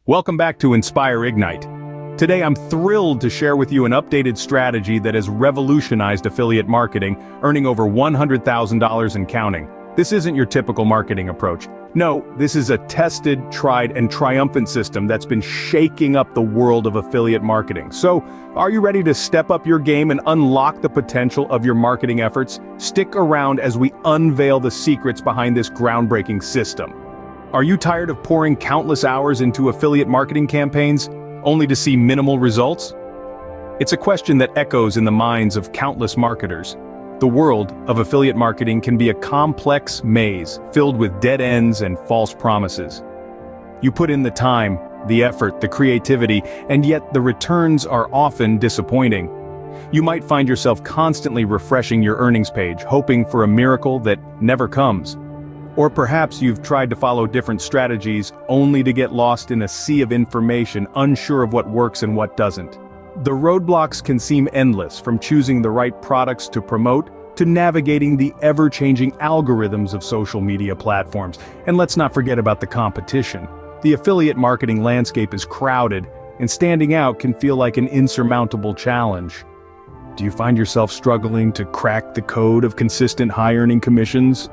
Welcome back to Inspire Ignite. Today I'm thrilled to share with you an updated strategy that has revolutionized affiliate marketing, earning over $100,000 and counting. This isn't your typical marketing approach. No, this is a tested, tried, and triumphant system that's been shaking up the world of affiliate marketing. So, are you ready to step up your game and unlock the potential of your marketing efforts? Stick around as we unveil the secrets behind this groundbreaking system. Are you tired of pouring countless hours into affiliate marketing campaigns, only to see minimal results? It's a question that echoes in the minds of countless marketers. The world of affiliate marketing can be a complex maze filled with dead ends and false promises. You put in the time, the effort, the creativity, and yet the returns are often disappointing. You might find yourself constantly refreshing your earnings page, hoping for a miracle that never comes. Or perhaps you've tried to follow different strategies only to get lost in a sea of information, unsure of what works and what doesn't. The roadblocks can seem endless, from choosing the right products to promote, to navigating the ever-changing algorithms of social media platforms. And let's not forget about the competition. The affiliate marketing landscape is crowded, and standing out can feel like an insurmountable challenge. Do you find yourself struggling to crack the code of consistent high-earning commissions?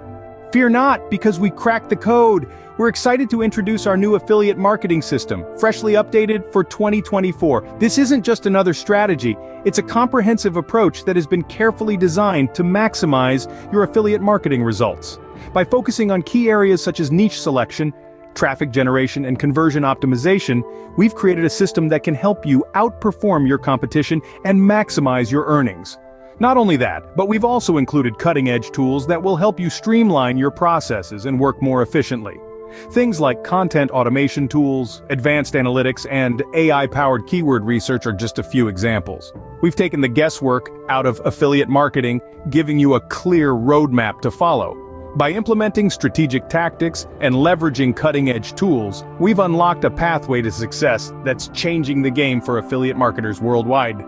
Fear not, because we cracked the code. We're excited to introduce our new affiliate marketing system, freshly updated for 2024. This isn't just another strategy, it's a comprehensive approach that has been carefully designed to maximize your affiliate marketing results. By focusing on key areas such as niche selection, traffic generation, and conversion optimization, we've created a system that can help you outperform your competition and maximize your earnings. Not only that, but we've also included cutting-edge tools that will help you streamline your processes and work more efficiently. Things like content automation tools, advanced analytics, and AI-powered keyword research are just a few examples. We've taken the guesswork out of affiliate marketing, giving you a clear roadmap to follow. By implementing strategic tactics and leveraging cutting-edge tools, we've unlocked a pathway to success that's changing the game for affiliate marketers worldwide.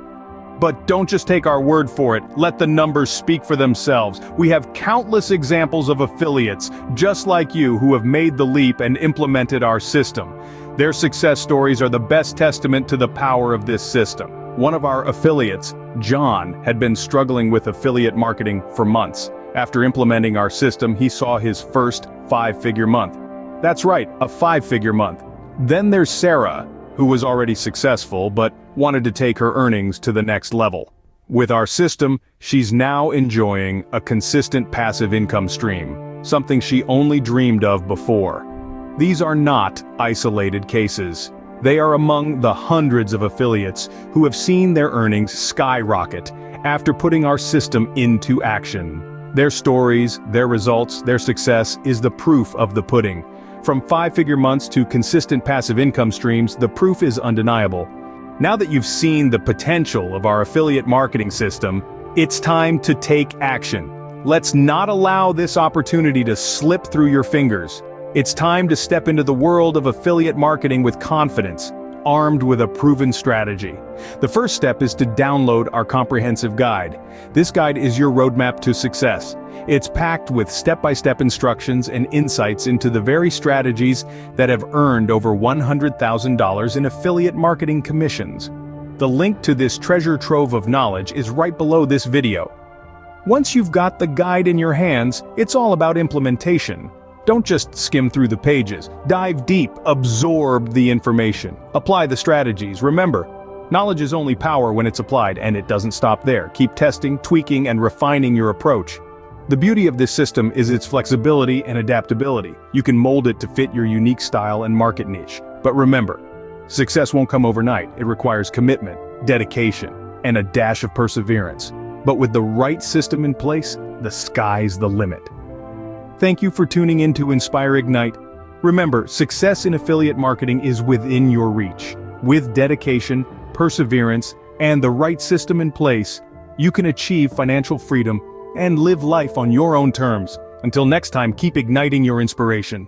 But don't just take our word for it, let the numbers speak for themselves. We have countless examples of affiliates, just like you, who have made the leap and implemented our system. Their success stories are the best testament to the power of this system. One of our affiliates, John, had been struggling with affiliate marketing for months. After implementing our system, he saw his first 5-figure month. That's right, a 5-figure month. Then there's Sarah, who was already successful but wanted to take her earnings to the next level. With our system, she's now enjoying a consistent passive income stream, something she only dreamed of before. These are not isolated cases. They are among the hundreds of affiliates who have seen their earnings skyrocket after putting our system into action. Their stories, their results, their success is the proof of the pudding. From 5-figure months to consistent passive income streams, the proof is undeniable. Now that you've seen the potential of our affiliate marketing system, it's time to take action. Let's not allow this opportunity to slip through your fingers. It's time to step into the world of affiliate marketing with confidence, armed with a proven strategy. The first step is to download our comprehensive guide. This guide is your roadmap to success. It's packed with step-by-step instructions and insights into the very strategies that have earned over $100,000 in affiliate marketing commissions. The link to this treasure trove of knowledge is right below this video. Once you've got the guide in your hands, it's all about implementation. Don't just skim through the pages. Dive deep, absorb the information, apply the strategies. Remember, knowledge is only power when it's applied, and it doesn't stop there. Keep testing, tweaking, and refining your approach. The beauty of this system is its flexibility and adaptability. You can mold it to fit your unique style and market niche. But remember, success won't come overnight. It requires commitment, dedication, and a dash of perseverance. But with the right system in place, the sky's the limit. Thank you for tuning in to Inspire Ignite. Remember, success in affiliate marketing is within your reach. With dedication, perseverance, and the right system in place, you can achieve financial freedom and live life on your own terms. Until next time, keep igniting your inspiration.